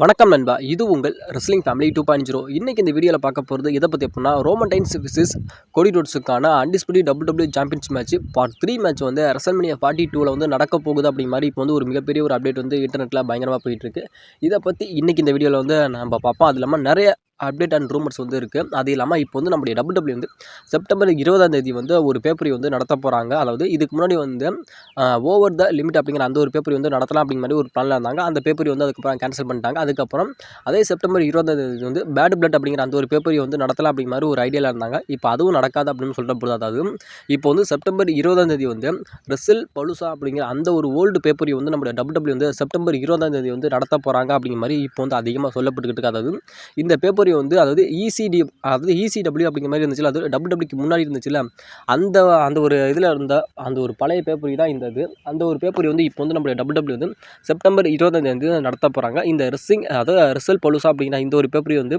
வணக்கம் நண்பா, இது உங்கள் ரெஸ்லிங் ஃபேமிலி 2.0. இன்னைக்கு இந்த வீடியோவில் பார்க்க போகிறது எதை பற்றி அப்படின்னா, ரோமன் டைன்ஸ் விசஸ் கோடி ரோட்ஸுக்கான undisputed WWE champions match part 3 match வந்து ரெசல்மேனியா 42 வந்து நடக்க போகுது அப்படிங்கிற மாதிரி இப்போ வந்து ஒரு மிகப்பெரிய ஒரு அப்டேட் வந்து இன்டர்நெட்டில் பயங்கரமாக போயிட்டு இருக்கு. இதை பற்றி இன்னைக்கு இந்த வீடியோவில் வந்து நம்ம பார்ப்போம். அது இல்லாமல் நிறைய அப்டேட் அண்ட் ரூமர்ஸ் வந்து இருக்குது. அது இல்லாமல் இப்போ வந்து நம்முடைய WWE வந்து செப்டம்பர் 20 வந்து ஒரு பேப்பரி வந்து நடத்த போகிறாங்க. அதாவது இதுக்கு முன்னாடி வந்து ஓவர் த லிமிட் அப்படிங்கிற அந்த ஒரு பேப்பரி வந்து நடத்தலாம் அப்படிங்கிற மாதிரி ஒரு பிளானில் இருந்தாங்க. அந்த பேப்பரி வந்து அதுக்கப்புறம் கேன்சல் பண்ணிட்டாங்க. அதுக்கப்புறம் அதே செப்டம்பர் 20 வந்து பேட் பிளட் அப்படிங்கிற அந்த ஒரு பேப்பரி வந்து நடத்தலாம் அப்படிங்கிற மாதிரி ஒரு ஐடியாவில் இருந்தாங்க. இப்போ அதுவும் நடக்காது அப்படின்னு சொல்லப்படுது. அதாவது இப்போ வந்து செப்டம்பர் 20 வந்து ரெசில் பலுசா அப்படிங்கிற அந்த ஒரு ஓல்டு பேப்பரி வந்து நம்மளுடைய WWE வந்து செப்டம்பர் 20 வந்து நடத்த போகிறாங்க அப்படிங்கிற மாதிரி இப்போ வந்து அதிகமாக சொல்லப்பட்டுக்கிட்டு இருக்கு. அதாவது இந்த பேப்பரி வந்து அதாவது ECW அப்படிங்கிற மாதிரி இருந்துச்சுல, அது WWEக்கு முன்னாடி இருந்துச்சுல, அந்த அந்த ஒரு இதில் இருந்த அந்த ஒரு பழைய பேப்பரி தான் இந்த இது. அந்த ஒரு பேப்பரி வந்து இப்போ வந்து நம்மளுடைய WWE வந்து செப்டம்பர் 20 நடத்த போகிறாங்க. இந்த அதாவது ரெசல் பலுசா அப்படிங்கிற இந்த ஒரு பேப்பரி வந்து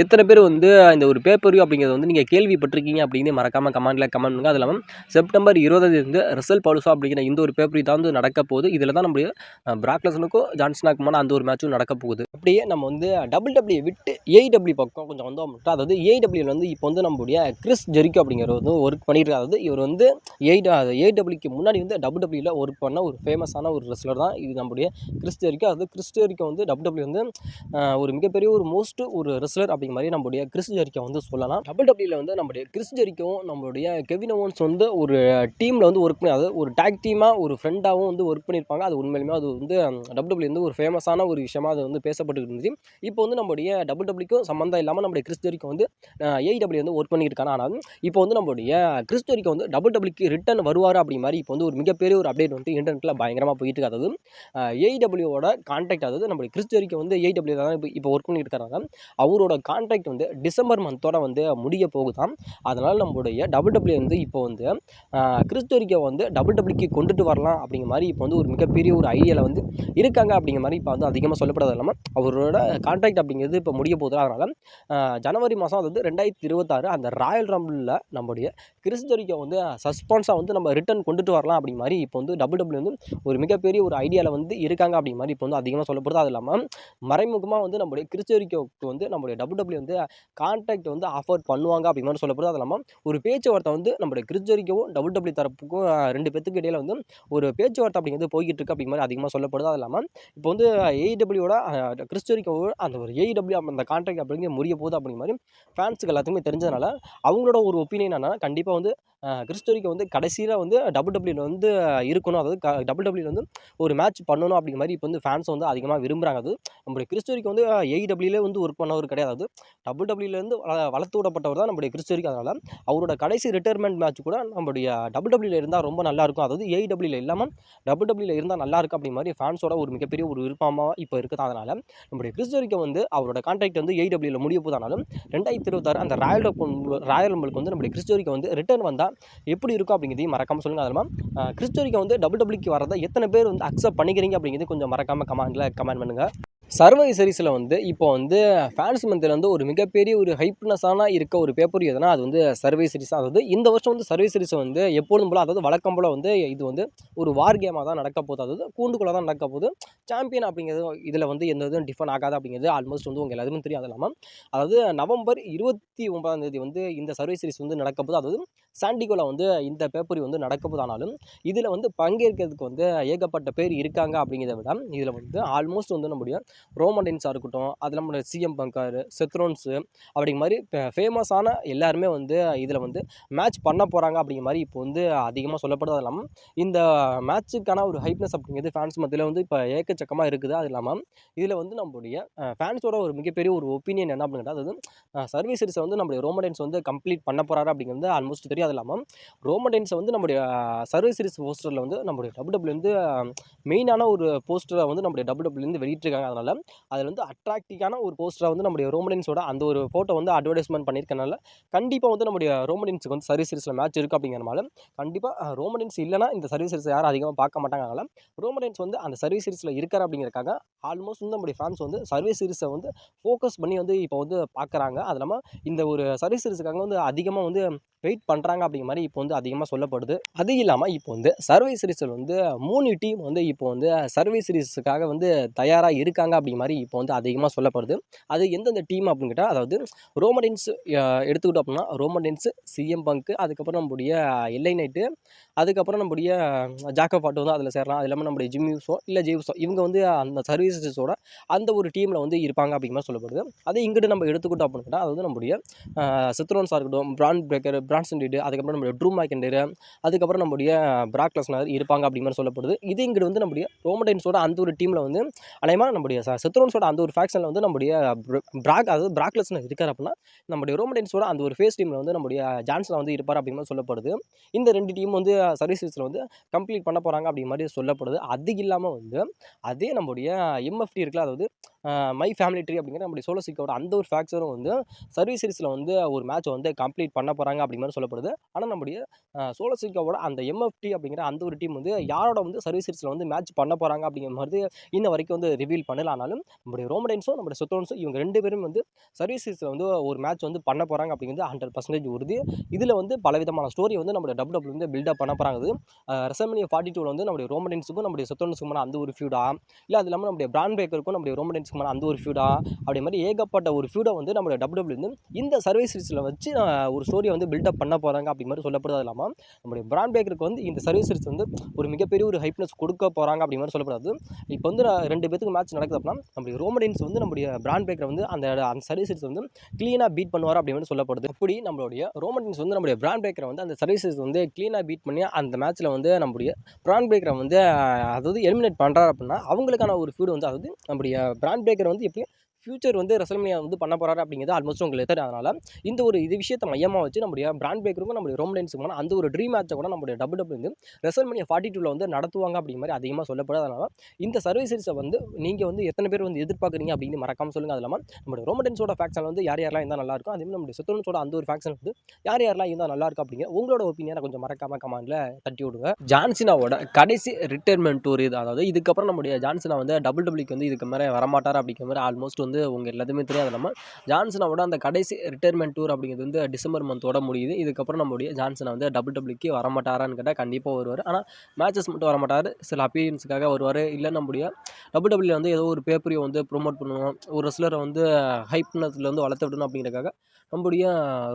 எத்தனை பேர் வந்து இந்த ஒரு பேப்பரி அப்படிங்கிறது வந்து நீங்கள் கேள்விப்பட்டிருக்கீங்க அப்படின்னு மறக்காமல் கமெண்ட் பண்ணுங்க. அது இல்லாமல் செப்டம்பர் 20 வந்து ரெசல் பலுசா அப்படிங்கிற இந்த ஒரு பேப்பரி தான் வந்து நடக்க போகுது. இதில் தான் நம்மளுடைய பிராக் லெஸ்னருக்கும் ஜான்சனாக்குமான அந்த ஒரு மேட்சும் நடக்க போகுது. அப்படியே நம்ம வந்து WWE விட்டு AEW பக்கம் கொஞ்சம் வந்தோம். அதாவது AEWல வந்து இப்போ வந்து நம்மளுடைய கிறிஸ் ஜெரிக்கோ அப்படிங்கிறவர் வந்து ஒர்க் பண்ணியிருக்காரு. அதாவது இவர் வந்து AEWக்கு முன்னாடி வந்து WWEல ஒர்க் பண்ண ஒரு ஃபேமஸான ஒரு ரெஸ்லர் தான் இது நம்முடைய கிறிஸ் ஜெரிக்கோ. அதாவது கிறிஸ் ஜெரிக்கோ வந்து WWE வந்து ஒரு மிகப்பெரிய ஒரு மோஸ்ட் ஒரு ரெஸ்லர் அப்படிங்கிற மாதிரி நம்மளுடைய கிறிஸ் ஜெரிக்கோ வந்து சொல்லலாம். WWEல வந்து நம்மளுடைய கிறிஸ் ஜெரிக்கோவும் நம்மளுடைய கெவின் ஓவன்ஸ் வந்து ஒரு டீமில் வந்து ஒர்க் பண்ணி, அதாவது ஒரு டாக் டீமாக ஒரு ஃப்ரெண்டாகவும் வந்து ஒர்க் பண்ணியிருப்பாங்க. அது உண்மையிலுமே அது வந்து WWE வந்து ஒரு ஃபேமஸான ஒரு விஷயமா அது வந்து பேசப்பட்டு இருந்துச்சு. இப்போ வந்து நம்மளுடைய WWEக்கும் சம்மந்தம் இல்லாமல் நம்மளுடைய கிறிஸ் ஜெரிக்கோ வந்து AEW வந்து ஒர்க் பண்ணிட்டு இருக்காங்க. ஆனால் இப்போ வந்து நம்மளுடைய கிறிஸ் ஜெரிக்கோ வந்து WWEக்கு ரிட்டர்ன் வருவார் அப்படிங்கிற மாதிரி இப்போ வந்து ஒரு மிகப்பெரிய ஒரு அப்டேட் வந்து இன்டர்நெட்டில் பயங்கரமாக போயிட்டு இருக்கு. அதாவது AEWவோட கான்ட்ராக்ட், அதாவது நம்மளுடைய கிறிஸ் ஜெரிக்கோ வந்து AEW தான் இப்போ ஒர்க் பண்ணிட்டு இருக்காங்க. அவரோட கான்ட்ராக்ட் வந்து டிசம்பர் மந்தோட வந்து முடிய போகுதாம். அதனால் நம்மளுடைய WWE வந்து இப்போ வந்து கிறிஸ் ஜெரிக்கோ வந்து WWEக்கு கொண்டுட்டு வரலாம் அப்படிங்கிற மாதிரி இப்போ வந்து ஒரு மிகப்பெரிய ஒரு ஐடியாவில் வந்து இருக்காங்க அப்படிங்கிற மாதிரி இப்போ வந்து அதிகமாக சொல்லப்படுறது இல்லாமல் அவரோட கான்ட்ராக்ட் அப்படிங்கிறது இப்போ முடிய போகுது. அதனால் ஜனவரி மாதம், அதாவது 2026 அந்த ராயல் ரம்பிளில் நம்முடைய கிறிஸ் ஜெரிக்கோ வந்து சஸ்பென்ஸாக வந்து நம்ம ரிட்டர்ன் கொண்டுட்டு வரலாம் அப்படிங்கிற மாதிரி இப்போ வந்து WWE வந்து ஒரு மிகப்பெரிய ஒரு ஐடியாவில் வந்து இருக்காங்க அப்படிங்கிற மாதிரி இப்போ வந்து அதிகமாக சொல்லப்படுது. அது இல்லாமல் மறைமுகமாக வந்து நம்முடைய கிறிஸ் ஜெரிக்கோவுக்கு வந்து நம்முடைய WWE வந்து கான்ட்ராக்ட் வந்து ஆஃபர் பண்ணுவாங்க அப்படிங்கிற மாதிரி சொல்லப்படுது. அது இல்லாமல் ஒரு பேச்சுவார்த்தை வந்து நம்முடைய கிறிஸ் ஜெரிக்கோவும் WWE தரப்புக்கும் ரெண்டு பேத்துக்கு இடையில வந்து ஒரு பேச்சுவார்த்தை அப்படிங்கிறது போய்கிட்டு இருக்கு அப்படிங்கிற மாதிரி அதிகமாக சொல்லப்படுது. அது இல்லாமல் இப்போ வந்து AEWவோட கிறிஸ் ஜெரிக்கோவோட அந்த ஒரு AEW அந்த கான்ட்ராக்ட் அப்படிங்கிற முடிய போகுது அப்படிங்கிற மாதிரி ஃபேன்ஸுக்கு எல்லாத்துக்குமே தெரிஞ்சதுனால அவங்களோட ஒரு ஒப்பீனியன் என்னன்னா, கண்டிப்பாக வந்து கிறிஸ் ஜெரிக்கோ வந்து கடைசியில் வந்து WWEல வந்து இருக்கணும், அதாவது WWEல வந்து ஒரு மேட்ச் பண்ணணும் அப்படிங்கிற மாதிரி இப்போ வந்து ஃபேன்ஸ் வந்து அதிகமாக விரும்புகிறாங்க. அது நம்மளுடைய கிறிஸ் ஜெரிக்கோ வந்து AEWல வந்து ஒர்க் பண்ணவர் கிடையாது. WWEலேருந்து வளர்த்து விடப்பட்டவர் தான் நம்முடைய கிறிஸ் ஜெரிக்கோ. அதனால் அவரோட கடைசி ரிட்டையர்மெண்ட் மேட்ச் கூட நம்மளுடைய WWEல இருந்தால் ரொம்ப நல்லாயிருக்கும், அதாவது AEWல இல்லாமல் WWEல இருந்தால் நல்லாயிருக்கும் அப்படிங்கிற மாதிரி ஃபேன்ஸோட ஒரு மிகப்பெரிய ஒரு விருப்பமாக இப்போ இருக்குது. அதனால் நம்முடைய கிறிஸ் ஜெரிக்கோ வந்து அவரோட கான்ட்ராக்ட் வந்து AEWல முடிய போதானாலும் 2026 அந்த ராயல் ரம்பிளுக்கு வந்து நம்முடைய கிறிஸ் ஜெரிக்கோ வந்து ரிட்டர்ன் வந்தால் எப்படி இருக்கும் அப்படிங்கிறதையும் மறக்காமல் சொல்லுங்கள். அதனால் கிறிஸ் ஜெரிக்கோ வந்து WWEக்கு வரதை எத்தனை பேர் வந்து அக்செப்ட் பண்ணிக்கிறீங்க அப்படிங்கிறது கொஞ்சம் மறக்காமல் கமெண்ட் பண்ணுங்கள். சர்வை சீரிஸில் வந்து இப்போ வந்து ஃபேன்ஸ் மத்தியில் வந்து ஒரு மிகப்பெரிய ஒரு ஹைப்னஸான இருக்க ஒரு பேப்பர் எதுனா அது வந்து சர்வை சீரிஸ். அதாவது இந்த வருஷம் வந்து சர்வை சீரிஸ் வந்து எப்பொழுதும் போல், அதாவது வழக்கம் போல் வந்து இது வந்து ஒரு வார் கேமாக தான் நடக்க போகுது. அதாவது கூண்டுக்குள்ளே தான் நடக்க போகுது. சாம்பியன் அப்படிங்கிறது இதில் வந்து எந்த இதுவும் டிஃபன் ஆகாது அப்படிங்கிறது ஆல்மோஸ்ட் வந்து உங்கள் எல்லாருமே தெரியும். அது இல்லாமல் அதாவது நவம்பர் 29 வந்து இந்த சர்வை சீரிஸ் வந்து நடக்க போகுது. அதாவது சாண்டிகோவில் வந்து இந்த பேப்பரி வந்து நடக்க போகுது. ஆனாலும் இதில் வந்து பங்கேற்கிறதுக்கு வந்து ஏகப்பட்ட பேர் இருக்காங்க அப்படிங்கிறத விட இதில் வந்து ஆல்மோஸ்ட் வந்து நம்முடைய ரோமன் ரெயின்ஸாக இருக்கட்டும், அது நம்மளோட CM பங்காரு, செத்ரோன்ஸு அப்படிங்கிற மாதிரி ஃபேமஸான எல்லாருமே வந்து இதில் வந்து மேட்ச் பண்ண போகிறாங்க அப்படிங்கிற மாதிரி இப்போ வந்து அதிகமாக சொல்லப்படுது. அது இல்லாமல் இந்த மேட்சுக்கான ஒரு ஹைப்னஸ் அப்படிங்கிறது ஃபேன்ஸ் மத்தியில் வந்து இப்போ ஏக்கச்சக்கமாக இருக்குது. அது இல்லாமல் இதில் வந்து நம்மளுடைய ஃபேன்ஸோட ஒரு மிகப்பெரிய ஒரு ஒப்பீனியன் என்ன அப்படின்னா, அதாவது சர்வை சீரிஸை வந்து நம்மளுடைய ரோமன் ரெயின்ஸ் வந்து கம்ப்ளீட் பண்ண போகிறாரு அப்படிங்கிறது ஆல்மோஸ்ட் தெரியும். அது இல்லாமல் ரோமன் ரெயின்ஸை வந்து நம்முடைய சர்வை சீரிஸ் போஸ்டரில் வந்து நம்மளுடைய WWE வந்து மெயினான ஒரு போஸ்டரை வந்து நம்முடைய WWE வெளியிட்டிருக்காங்க. அதனால் அதில் வந்து அட்ராக்டிவான ஒரு போஸ்டரை வந்து நம்முடைய ரோமன் ரெயின்ஸோட அந்த ஒரு ஃபோட்டோ வந்து அட்வர்டைஸ்மெண்ட் பண்ணியிருக்கனால கண்டிப்பாக வந்து நம்முடைய ரோமன் ரெயின்ஸுக்கு வந்து சர்வீஸ் சீரிஸில் மேட்ச் இருக்குது அப்படிங்கிறனால கண்டிப்பாக ரோமன் ரெயின்ஸ் இல்லைனா இந்த சர்வீஸ் சீரிஸை யாரும் அதிகமாக பார்க்க மாட்டாங்க. அதனால் ரோமன் ரெயின்ஸ் வந்து அந்த சர்வீஸ் சீரிஸில் இருக்கார் அப்படிங்கிறக்காக ஆல்மோஸ்ட் வந்து நம்முடைய ஃபேன்ஸ் வந்து சர்வீஸ் சீரிஸை வந்து ஃபோக்கஸ் பண்ணி வந்து இப்போ வந்து பார்க்குறாங்க. அது இல்லாமல் இந்த ஒரு சர்வீஸ் சீரிஸுக்காக வந்து அதிகமாக வந்து வெயிட் பண்ணுறாங்க அப்படிங்கிற மாதிரி இப்போ வந்து அதிகமாக சொல்லப்படுது. அது இல்லாமல் இப்போ வந்து சர்வே சீரிஸில் வந்து 3 டீம் வந்து இப்போ வந்து சர்வே சீரிஸுக்காக வந்து தயாராக இருக்காங்க அப்படிங்கிற மாதிரி இப்போ வந்து அதிகமாக சொல்லப்படுது. அது எந்தெந்த டீம் அப்படின்னு கேட்டால், அதாவது ரோமடின்ஸ் எடுத்துக்கிட்டோம் அப்படின்னா ரோமடின்ஸு, சிஎம் பங்க், அதுக்கப்புறம் நம்முடைய எல்ஐ நைட்டு, அதுக்கப்புறம் நம்முடைய ஜாக்கப் பாட்டு வந்து அதில் சேரலாம். அது இல்லாமல் நம்முடைய ஜிம் யூஸோ இல்லை ஜேயூஸோ இவங்க வந்து அந்த சர்வீசஸோட அந்த ஒரு டீமில் வந்து இருப்பாங்க அப்படிங்கிற மாதிரி சொல்லப்படுது. அதே இங்கிட்டு நம்ம எடுத்துக்கிட்டோம் அப்படின்னு கேட்டால், அது வந்து நம்முடைய சித்ரோன்ஸாக இருக்கட்டும், பிரான் பிரேக்கர், பிரான்சன் ரீடு, அதுக்கப்புறம் நம்முடைய ட்ரூ மேக்கெண்டரு, அதுக்கப்புறம் நம்முடைய பிராக் லெஸ்னர் இருப்பாங்க அப்படிங்கிற மாதிரி சொல்லப்படுது. இது இங்கிட்டு வந்து நம்முடைய ரோமடைன்ஸோட அந்த ஒரு டீமில் வந்து அநேகமாக நம்முடைய சித்ரோன்ஸோட அந்த ஒரு ஃபேக்ஷனில் வந்து நம்முடைய அதாவது பிராக் லெஸ்னர் இருக்கார் அப்படின்னா, நம்முடைய ரோமடைன்ஸோட அந்த ஒரு ஃபேஸ் டீமில் வந்து நம்முடைய ஜான்சன் வந்து இருப்பார் அப்படிங்கிற மாதிரி சொல்லப்படுது. இந்த 2 டீம் வந்து சர்வீசஸில் வந்து கம்ப்ளீட் பண்ண போகிறாங்க அப்படிங்கிற மாதிரி சொல்லப்படுது. அது இல்லாமல் வந்து அதே நம்முடைய எம்எஃப்டி இருக்குல்ல, அதாவது மை ஃபேமிலி ட்ரீ அப்படிங்கிற நம்முடைய சோலோ சிக்கோட அந்த ஒரு ஃபேக்டரும் வந்து சர்வீஸ் சீரிஸில் வந்து ஒரு மேட்ச் வந்து கம்ப்ளீட் பண்ண போகிறாங்க அப்படிங்கிற மாதிரி சொல்லப்படுது. ஆனால் நம்முடைய சோலோ சிக்கோட அந்த எம்எஃப்டி அப்படிங்கிற அந்த ஒரு டீம் வந்து யாரோட வந்து சர்வீஸ் சீரிஸில் வந்து மேட்ச் பண்ண போகிறாங்க அப்படிங்கிற மாதிரி இன்ன வரைக்கும் வந்து ரிவீல் பண்ணல. ஆனாலும் நம்முடைய ரோமடைன்ஸும் நம்முடைய சித்ரோன்ஸும் இவங்க 2 பேரும் வந்து சர்வீஸ் சீரிஸில் வந்து ஒரு மேட்ச் வந்து பண்ண போகிறாங்க அப்படிங்கிறது 100% உறுதி. இதில் வந்து பலவிதமான ஸ்டோரி வந்து நம்முடைய WWE வந்து பில்டப் பண்ண போகிறாங்க. ரெசல்மனியா 42 வந்து நம்முடைய ரோமடைன்ஸுக்கும் நம்முடைய சித்ரோன்ஸுக்குமான அந்த ஒரு ஃபியூடா, இல்லை அது இல்லாமல் நம்முடைய பிரான் பிரேக்கருக்கும் நம்முடைய ரோமடைன்ஸுக்குமான அந்த ஒரு ஃபியூடா, அப்படி மாதிரி ஏகப்பட்ட ஒரு ஃபியூடை வந்து நம்முடைய WWE வந்து இந்த சர்வீஸ் சீரிஸில் வச்சு ஒரு ஸ்டோரியை வந்து பில்டப் பண்ண போகிறாங்க அப்படி மாதிரி சொல்லப்படுது. அது இல்லாமல் நம்முடைய பிரான் பிரேக்கருக்கு வந்து இந்த சர்வீஸ் சீரிஸ் வந்து ஒரு மிகப்பெரிய ஒரு ஹைப்னஸ் கொடுக்க போகிறாங்க அப்படி மாதிரி சொல்லப்படுது. இப்போ வந்து 2 பேத்துக்கு மேட்ச் நடக்குது அப்படின்னா, நம்முடைய ரோமடைன்ஸ் வந்து நம்முடைய பிரான் பிரேக்கரை வந்து அந்த சர்வீஸ் சீரிஸ் வந்து க்ளீனாக பீட் பண்ணுவார் அப்படி மாதிரி சொல்லப்படுது. அப்படி நம்மளுடைய ரோமடைன்ஸ் வந்து நம்முடைய பிரான் பிரேக்கரை வந்து அந்த சர்வீஸ் சீரிஸ் வந்து க்ளீனாக பீட் பண்ணி அந்த மேட்ச்சில் வந்து நம்முடைய பிரான் பிரேக்கரை வந்து அதாவது எலிமினேட் பண்ணுறாரு அப்படின்னா, அவங்களுக்கான ஒரு ஃபீடு வந்து, அதாவது நம்முடைய பிரான் பிரேக்கர் வந்து எப்படி ஃபியூச்சர் வந்து ரெசல்மனியா வந்து பண்ண போகிறாரு அப்படிங்கிறது ஆல்மோஸ்ட் உங்களுக்கு தெரியும். அதனால் இந்த ஒரு விஷயத்தை மையமாக வச்சு நம்முடைய பிரான் பிரேக்கருக்கும் நம்முடைய ரோமடைன்ஸுக்குமான அந்த ஒரு ட்ரீம் மேட்சை கூட நம்முடைய WWE வந்து ரெசல்மனியா 42 வந்து நடத்துவாங்க அப்படிங்கிற மாதிரி அதிகமாக சொல்லப்படுது. அதனால் இந்த சர்வீஸ் சீரிஸை வந்து நீங்கள் வந்து எத்தனை பேர் வந்து எதிர்பார்க்குறீங்க அப்படின்னு மறக்காமல் சொல்லுங்கள். அது இல்லாமல் நம்முடைய ரோமடைன்ஸோட ஃபேக்ஷன் வந்து யார் யாரெல்லாம் இருந்தால் நல்லாயிருக்கும், அதே மாதிரி நம்முடைய சித்ரோன்ஸோட அந்த ஒரு ஃபேக்ஷன் வந்து யார் யாரெல்லாம் இருந்தால் நல்லாயிருக்கும் அப்படிங்கிற உங்களோட ஒப்பீனியனை கொஞ்சம் மறக்காமல் கமெண்ட்டில் தட்டி விடுங்க. ஜான்சினாவோட கடைசி ரிட்டையர்மெண்ட் டூர் இது. அதாவது இதுக்கப்புறம் நம்முடைய ஜான்சினா வந்து WWE வந்து இதுக்கு மேலே வரமாட்டார் அப்படிங்கிற மாதிரி ஆல்மோஸ்ட் வந்து உங்கள் எல்லாத்துமே தெரியும். அது இல்லாமல் ஜான்சனோட அந்த கடைசி ரிட்டையர்மெண்ட் டூர் அப்படிங்கிறது வந்து டிசம்பர் மந்தோட முடியுது. இதுக்கப்புறம் நம்முடைய ஜான்சனை வந்து WWEக்கு வரமாட்டாரான்னு கேட்டால் கண்டிப்பாக வருவார். ஆனால் மேட்சஸ் மட்டும் வரமாட்டார், சில அப்பீரியன்ஸுக்காக வருவார். இல்லை நம்முடைய WWE வந்து ஏதோ ஒரு பேப்பரையும் வந்து ப்ரொமோட் பண்ணணும், ஒரு ரெஸ்லரை வந்து ஹைப்னஸ்லேருந்து வளர்த்து விடணும் அப்படிங்கிறதுக்காக நம்முடைய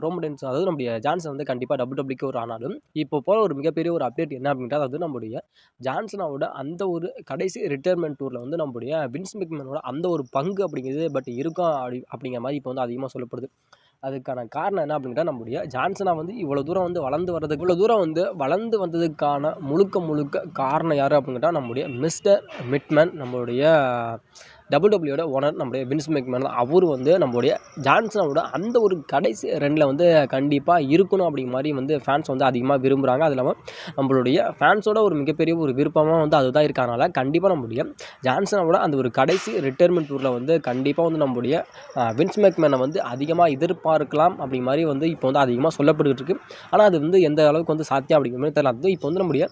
ரோமடைன்ஸ், அதாவது நம்முடைய ஜான்சன் வந்து கண்டிப்பாக WWEக்கு ஒரு ஆனாலும் இப்போ போகிற ஒரு மிகப்பெரிய ஒரு அப்டேட் என்ன அப்படின்றது, அதாவது நம்முடைய ஜான்சனாவோட அந்த ஒரு கடைசி ரிட்டையர்மெண்ட் டூரில் வந்து நம்முடைய வின்ஸ் மெக்மேனோட அந்த ஒரு பங்கு அப்படிங்கிறது பட் இருக்கும் அப்படிங்கிற மாதிரி இப்போ வந்து அதிகமாக சொல்லப்படுது. அதுக்கான காரணம் என்ன அப்படின்னா, நம்முடைய ஜான்சனா வந்து இவ்வளோ தூரம் வந்து வளர்ந்து வந்ததுக்கான முழுக்க காரணம் யார் அப்படின்னு கேட்டால், நம்முடைய மிஸ்டர் மிட்மேன், நம்மளுடைய WWEயோட ஓனர் நம்முடைய வின்ஸ் மெக்மேன் தான். அவர் வந்து நம்முடைய ஜான்சனோட அந்த ஒரு கடைசி ரன்னில் வந்து கண்டிப்பாக இருக்கணும் அப்படிங்கிற மாதிரி வந்து ஃபேன்ஸ் வந்து அதிகமாக விரும்புகிறாங்க. அது இல்லாமல் நம்மளுடைய ஃபேன்ஸோட ஒரு மிகப்பெரிய ஒரு விருப்பமாக வந்து அதுதான் இருக்கிறனால கண்டிப்பாக நம்முடைய ஜான்சனோட அந்த ஒரு கடைசி ரிட்டையர்மெண்ட் டூரில் வந்து கண்டிப்பாக வந்து நம்முடைய வின்ஸ் மெக்மேனை வந்து அதிகமாக எதிர்பார்க்கலாம் அப்படிங்கிற மாதிரி வந்து இப்போ வந்து அதிகமாக சொல்லப்பட்டு இருக்கு. ஆனால் அது வந்து எந்த அளவுக்கு வந்து சாத்தியம் அப்படிங்கிற மாதிரி தெரியல. அது இப்போ வந்து நம்முடைய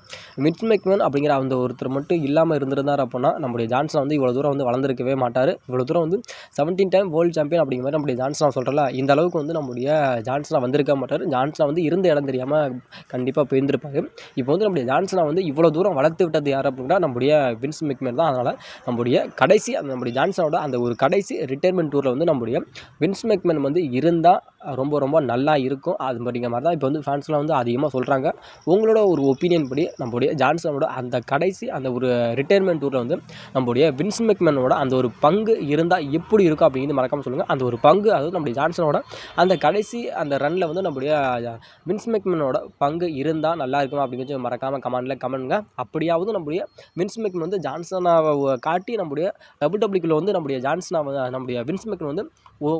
வின்ஸ் மெக்மேன் அப்படிங்கிற அந்த ஒருத்தர் மட்டும் இல்லாமல் இருந்திருந்தார் அப்படின்னா, நம்முடைய ஜான்சன் வந்து இவ்வளோ தூரம் வந்து வளர்ந்துருக்கவே மாட்டார். இவ்வளோ தூரம் வந்து 17 டைம் வேர்ல்டு சாம்பியன் அப்படிங்கிற மாதிரி நம்முடைய ஜான்சனா சொல்கிறல, இந்த அளவுக்கு வந்து நம்முடைய ஜான்சனா வந்திருக்க மாட்டார். ஜான்சனா வந்து இருந்த இடம் தெரியாமல் கண்டிப்பாக போயிருந்திருப்பார். இப்போ வந்து நம்முடைய ஜான்சனா வந்து இவ்வளோ தூரம் வளர்த்து விட்டது யார் அப்படின்னா, நம்முடைய வின்ஸ் மெக்மேன் தான். அதனால் நம்முடைய கடைசி நம்முடைய ஜான்சனோட அந்த ஒரு கடைசி ரிட்டையர்மெண்ட் டூரில் வந்து நம்முடைய வின்ஸ் மெக்மேன் வந்து இருந்தால் ரொம்ப நல்லா இருக்கும். அது அப்படிங்கிற மாதிரி தான் இப்போ வந்து ஃபேன்ஸ்லாம் வந்து அதிகமாக சொல்கிறாங்க. உங்களோட ஒரு ஒப்பீனியன் படி நம்முடைய ஜான்சனோட அந்த கடைசி அந்த ஒரு ரிட்டையர்மெண்ட் டூரில் வந்து நம்முடைய வின்ஸ் மெக்மேனோட அந்த ஒரு பங்கு இருந்தால் எப்படி இருக்கும் அப்படிங்கிறது மறக்காமல் சொல்லுங்கள். அந்த ஒரு பங்கு, அதாவது நம்முடைய ஜான்சனோட அந்த கடைசி அந்த ரன்னில் வந்து நம்முடைய வின்ஸ் மெக்மேனோட பங்கு இருந்தால் நல்லா இருக்கும் அப்படிங்கிறது மறக்காமல் கமெண்ட்டுங்க. அப்படியாவது நம்முடைய வின்ஸ் மெக்மேன் வந்து ஜான்சனாவை காட்டி நம்முடைய WWEக்குள்ள வந்து நம்முடைய நம்முடைய வின்ஸ் மெக்மேன் வந்து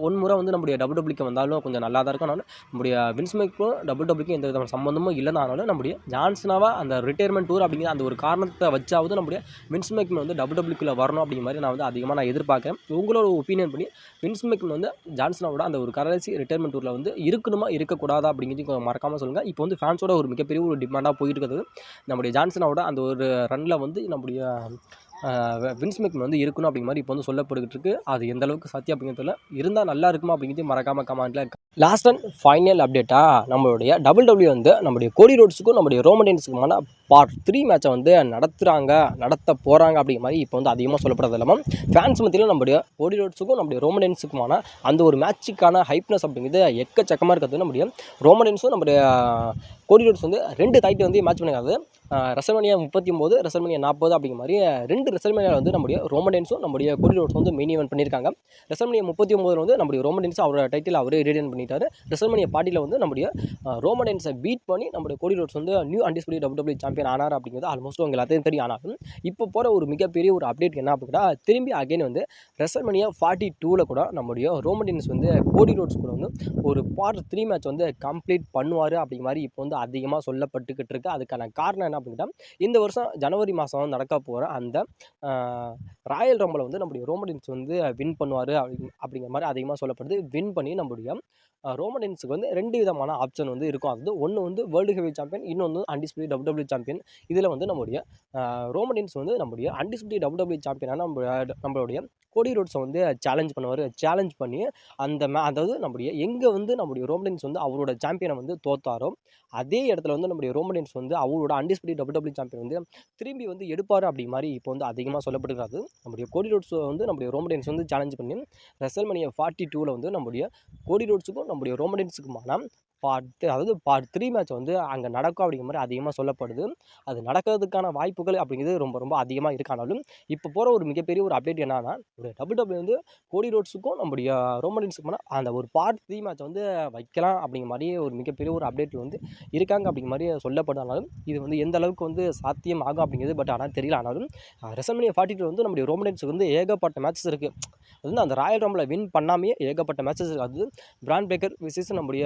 ஒன் முறை வந்து நம்முடைய WWEக்கு வந்தாலும் கொஞ்சம் நல்லா தான் இருக்கும். அதனால் நம்முடைய வின்ஸ் மெக்மேனும் WWEக்கும் எந்த விதமான சம்மந்தமும் இல்லைனாலும் நம்முடைய ஜான்சனாவா அந்த ரிட்டையர்மெண்ட் டூர் அப்படிங்கிற அந்த ஒரு காரணத்தை வச்சாவது நம்முடைய வின்ஸ் மெக்மேன் வந்து WWEக்குள்ள வரணும் அப்படிங்கிற மாதிரி நான் வந்து அதிகமாக எதிர்பார்க்குறேன். உங்களோட ஒப்பீனியன் பண்ணி வின்ஸ் மெக்மேன் வந்து ஜான்சனாவோட அந்த ஒரு கடைசி ரிட்டையர்மெண்ட் டூரில் வந்து இருக்கணுமா இருக்கக்கூடாதா அப்படிங்கிறது மறக்காமல் சொல்லுங்கள். இப்போ வந்து ஃபேன்ஸோட ஒரு மிகப்பெரிய ஒரு டிமாண்டாக போயிட்டு இருக்கிறது நம்முடைய ஜான்சனாவோட அந்த ஒரு ரன்னில் வந்து நம்முடைய வின்ஸ் மெக்மேன் வந்து இருக்கணும் அப்படிங்கிற மாதிரி இப்போ வந்து சொல்லப்பட்டுக்கிட்டு இருக்குது. அது எந்த அளவுக்கு சத்தியம் அப்படிங்கிறதுல இருந்தால் நல்லா இருக்குமா அப்படிங்கிறது மறக்காமல் கமெண்ட்டில் லாஸ்ட் அண்ட் ஃபைனல் அப்டேட்டாக நம்மளுடைய டபிள்யூ வந்து நம்முடைய கோடி ரோட்ஸுக்கும் நம்முடைய ரோமன் ரெயின்ஸுக்குமான பார்ட் 3 மேட்சை வந்து நடத்த போகிறாங்க அப்படிங்கிற மாதிரி இப்போ வந்து அதிகமாக சொல்லப்படுறது இல்லாமல் ஃபேன்ஸ் மத்தியில் நம்முடைய கோடி ரோட்ஸுக்கும் நம்முடைய ரோமன் ரெயின்ஸுக்குமான அந்த ஒரு மேட்சுக்கான ஹைப்னஸ் அப்படிங்கிறது எக்கச்சக்கமாக இருக்கிறது. நம்முடைய ரோமன் ரெயின்ஸும் நம்முடைய கோடி ரோட்ஸ் வந்து 2 டைட்டில் வந்து மேட்ச் பண்ணிக்காது. ரெசல்மேனியா 39, ரெசல்மேனியா 40 அப்படிங்கிற மாதிரி 2 ரெசல்மேனியா வந்து நம்முடைய ரோமன் ரெயின்ஸும் நம்முடைய கோடி ரோட்ஸ் வந்து மெயின் ஈவென்ட் பண்ணியிருக்காங்க. ரெசல்மேனியா 39 வந்து நம்முடைய ரோமன் ரெயின்ஸ் அவரோட டைட்டில் அவரே ரீடைன் பண்ணிட்டாரு. ரெசல்மேனியா 40 வந்து நம்முடைய ரோமன் ரெயின்ஸை பீட் பண்ணி நம்முடைய கோடி ரோட்ஸ் வந்து நியூ அன்டிஸ்பியூட்டட் டபிள்யூ சாம்பியன் ஆனார் அப்படிங்கிறது ஆல்மோஸ்ட் உங்க எல்லாத்தையும் தெரியும். ஆனாலும் இப்போ போகிற ஒரு மிகப்பெரிய ஒரு அப்டேட் என்ன அப்படின்னா, திரும்பி அகைன் வந்து ரெசல்மேனியா 42ல் கூட நம்முடைய ரோமன் ரெயின்ஸ் வந்து கோடி ரோட்ஸ் கூட வந்து ஒரு பார்ட் 3 மேட்ச் வந்து கம்ப்ளீட் பண்ணுவார் அப்படிங்கிற மாதிரி இப்போ வந்து அதிகமாக சொல்லப்பட்டுக்கிட்டு இருக்கு. அதுக்கான காரணம் என்ன அப்படின்னா, இந்த வருஷம் ஜனவரி மாதம் நடக்க போகிற அந்த ராயல் ரம்பில் வந்து நம்முடைய ரோமன் ரெயின்ஸ் வந்து வின் பண்ணுவார் அப்படிங்கிற மாதிரி அதிகமாக சொல்லப்படுது. வின் பண்ணி நம்முடைய ரோமன் ரெயின்ஸுக்கு வந்து 2 விதமான ஆப்ஷன் வந்து இருக்கும். அது ஒன்று வந்து வேர்ல்டு ஹெவி சாம்பியன், இன்னொன்று அன்டிஸ்பியூட்டட் டபிள்யூ சாம்பியன். இதில் வந்து நம்முடைய ரோமன் ரெயின்ஸ் வந்து நம்முடைய அன்டிஸ்பியூட்டட் டபிள்யூ சாம்பியனான நம்மளுடைய கோடி ரோட்ஸை வந்து சேலஞ்ச் பண்ணுவார். சேலஞ்ச் பண்ணி அந்த அதாவது நம்முடைய எங்கே வந்து நம்முடைய ரோமன் ரெயின்ஸ் வந்து அவரோட சாம்பியனை வந்து தோத்தாரோ அதே இடத்துல வந்து நம்முடைய ரோமன் ரெயின்ஸ் வந்து அவரோட அன்டிஸ்பியூட்டட் டபிள்யூ சாம்பியன் வந்து திரும்பி வந்து எடுப்பார் அப்படி மாதிரி இப்போ வந்து அதிகமாக சொல்லப்படுகிறது. நம்முடைய கோடி ரோட்ஸ் வந்து நம்முடைய ரோமன் ரெயின்ஸ் வந்து சேலஞ்ச் பண்ணி ரெசல்மேனியா 42ல் வந்து நம்முடைய கோடி ரோட்ஸுக்கும் நம்முடைய ரோமன் ரெயின்ஸுக்குமான பார்ட் 3 மேட்ச் வந்து அங்கே நடக்கும் அப்படிங்கிற மாதிரி அதிகமாக சொல்லப்படுது. அது நடக்கிறதுக்கான வாய்ப்புகள் அப்படிங்கிறது ரொம்ப ரொம்ப அதிகமாக இருக்கானாலும் இப்போ போகிற ஒரு மிகப்பெரிய ஒரு அப்டேட் என்னன்னா, ஒரு டபிள்யூ வந்து கோடி ரோட்ஸுக்கும் நம்முடைய ரோமன் ரெயின்ஸுக்குமான அந்த ஒரு பார்ட் 3 மேட்ச் வந்து வைக்கலாம் அப்படிங்கிற மாதிரி ஒரு மிகப்பெரிய ஒரு அப்டேட் வந்து இருக்காங்க அப்படிங்கிற மாதிரி சொல்லப்படுறாலும் இது வந்து எந்த அளவுக்கு வந்து சாத்தியம் ஆகும் அப்படிங்கிறது பட் ஆனால் தெரியல. ஆனாலும் ரெசல்மேனியா 42 வந்து நம்முடைய ரோமன் ரெயின்ஸுக்கு வந்து ஏகப்பட்ட மேட்சஸ் இருக்குது. அது வந்து அந்த ராயல் ரம்பில் வின் பண்ணாமையே ஏகப்பட்ட மேட்சஸ் இருக்குது. அது பிரான் பிரேக்கர் விசஸ் நம்முடைய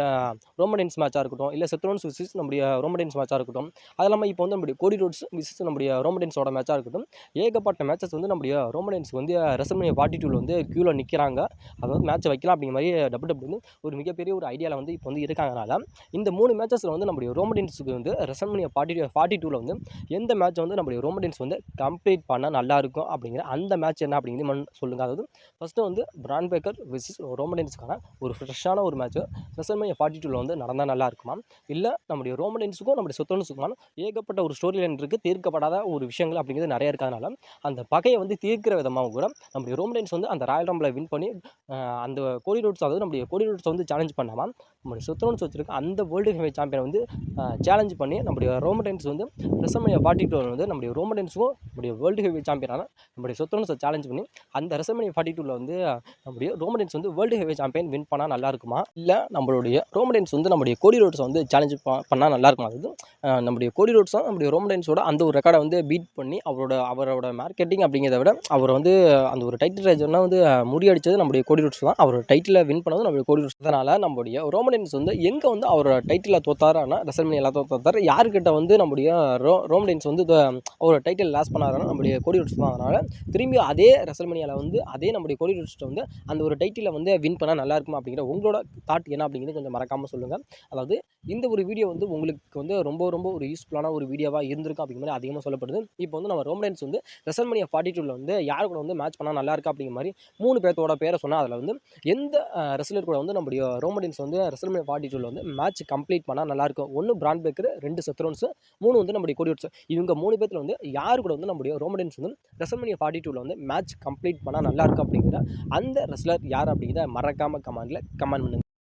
ரோமன் ரெயின்ஸ் மேட்சாக இருக்கட்டும், இல்லை செத்ரோன்ஸ் விசஸ் நம்முடைய ரோமன் ரெயின்ஸ் மேட்சாக இருக்கட்டும், அது இல்லாமல் இப்போ வந்து நம்முடைய கோடி ரோட்ஸ் விசஸ் நம்முடைய ரோமன் ரெயின்ஸோட மேட்சாக இருக்கட்டும், ஏகப்பட்ட மேட்சஸ் வந்து நம்முடைய ரோமன் ரெயின்ஸ்க்கு வந்து ரெசல்மேனியா 42ல் வந்து க்யூவில் நிற்கிறாங்க. அதாவது மேட்ச் வைக்கலாம் அப்படிங்கிற மாதிரி டபிள்யூ வந்து ஒரு மிகப்பெரிய ஒரு ஐடியாவில் வந்து இப்போ வந்து இருக்காங்கனால இந்த 3 மேட்சஸில் வந்து நம்முடைய ரோமன் ரெயின்ஸுக்கு வந்து ரெசல்மேனியா 42ல் வந்து எந்த மேட்ச் வந்து நம்முடைய ரோமன் ரெயின்ஸ் வந்து கம்ப்ளீட் பண்ணால் நல்லாயிருக்கும் அப்படிங்கிற அந்த மேட்ச் என்ன அப்படிங்கிறது சொல்லுங்கள். அதாவது ஃபஸ்ட்டு வந்து பிரான் பிரேக்கர் விசஸ் ரோமன் ரெயின்ஸுக்கான ஒரு ஃப்ரெஷ்ஷான ஒரு மேட்ச் ரெசல்மேனியா 42ல் வந்து நடந்தால் நல்லா இருக்குமா, இல்லை நம்முடைய ரோமன் ரெயின்ஸுக்கும் நம்முடைய செத்ரோன்ஸுக்குமான ஏகப்பட்ட ஒரு ஸ்டோரி லைன் இருக்குது, தீர்க்கப்படாத ஒரு விஷயங்கள் அப்படிங்கிறது நிறைய இருக்கிறதுனால அந்த பகையை வந்து தீர்க்கிற விதமாக கூட நம்முடைய ரோமன் ரெயின்ஸ் வந்து அந்த ராயல் ரம்பில் வின் பண்ணி அந்த கோடி ரோட்ஸ், அதாவது நம்முடைய கோடி ரோட்ஸை வந்து சேலஞ்ச் பண்ணாமல் நம்முடைய செத்ரோன்ஸ் வச்சிருக்க அந்த வேர்ல்டு ஹெவி சாம்பியனை வந்து சேலஞ்ச் பண்ணி நம்முடைய ரோமன் ரெயின்ஸ் வந்து ரெசல்மேனியா 42ல் வந்து நம்முடைய ரோமன் ரெயின்ஸுக்கும் நம்முடைய வேர்ல்டு ஹெவி சாம்பியனான நம்முடைய செத்ரோன்ஸை சேலஞ்ச் பண்ணி அந்த ரெசல்மேனியா 42ல் வந்து நம்முடைய ரோமன் ரெயின்ஸ் வந்து வேர்ல்டு ஹெவி சாம்பியன் வின் பண்ணால் நல்லா இருக்குமா, இல்லை நம்மளுடைய ரோமன் ரெயின்ஸ் வந்து நம்முடைய கோடி ரோட்ஸை வந்து சேலஞ்ச் பண்ணால் நல்லா இருக்குமா. அதாவது நம்முடைய கோடி ரோட்ஸும் நம்முடைய ரோமன் ரெயின்ஸோட அந்த ஒரு ரெக்கார்டை வந்து பீட் பண்ணி அவரோட மார்க்கெட்டிங் அப்படிங்கிறத விட அவர் வந்து அந்த ஒரு டைட்டில் ரேஜர்னா வந்து முறியடிச்சது நம்முடைய கோடி ரோட்ஸ் தான். அவரோட டைட்டிலை வின் பண்ணது நம்முடைய கோடி ரோட்ஸ். அதனால் நம்முடைய ரோமன் ரெயின்ஸ் வந்து எங்கே வந்து அவரோட டைட்டில் தோத்தாரு, ஆனால் ரெசல்மேனியா தோத்தாரு, யாருக்கிட்ட வந்து நம்முடைய ரோமன் ரெயின்ஸ் வந்து அவரோட டைட்டில் லாஸ் பண்ணாருன்னா நம்முடைய கோடி ரோட்ஸ் தான். அதனால் திரும்பி அதே ரெசல்மேனியாவில் வந்து அதே நம்முடைய கோடி ரோட்ஸ்ட்டை வந்து அந்த ஒரு டைட்டிலை வந்து வின் பண்ணால் நல்லா இருக்குமா அப்படிங்கிற உங்களோட தாட் என்ன அப்படிங்கிறது கொஞ்சம் மறக்காமல் சொல்லுங்கள். அதாவது இந்த ஒரு வீடியோ வந்து உங்களுக்கு வந்து ரொம்ப ரொம்ப ஒரு யூஸ்ஃபுல்லான ஒரு வீடியோவாக இருந்திருக்கும் அப்படிங்கிற மாதிரி அதிகமாக சொல்லப்படுது. இப்போ வந்து நம்ம ரோமன் ரெயின்ஸ் வந்து ரெசல்மேனியா 42ல் வந்து யார் கூட வந்து மேட்ச் பண்ணால் நல்லா இருக்கா அப்படிங்கிற மாதிரி 3 பேர்த்தோட பேரை சொன்னால் அதில் வந்து எந்த ரெஸ்லர் கூட வந்து நம்முடைய ரோமன் ரெயின்ஸ் வந்து ரெசல்மேனியா 42ல் வந்து மேட்ச் கம்ப்ளீட் பண்ணால் நல்லாயிருக்கும். 1 பிரான் பிரேக்கர், 2 செத்ரோன்ஸ், 3 வந்து நம்முடைய கோடி ரோட்ஸ். இவங்க 3 பேர்த்தில் வந்து யார் கூட வந்து நம்முடைய ரோமன் ரெயின்ஸ் வந்து ரெசல்மேனியா 42ல் வந்து மேட்ச் கம்ப்ளீட் பண்ணால் நல்லாயிருக்கும் அப்படிங்கிற அந்த ரெஸ்லர் யார் அப்படிங்கிறத மறக்காமல் கமெண்ட் பண்ணுங்கள்.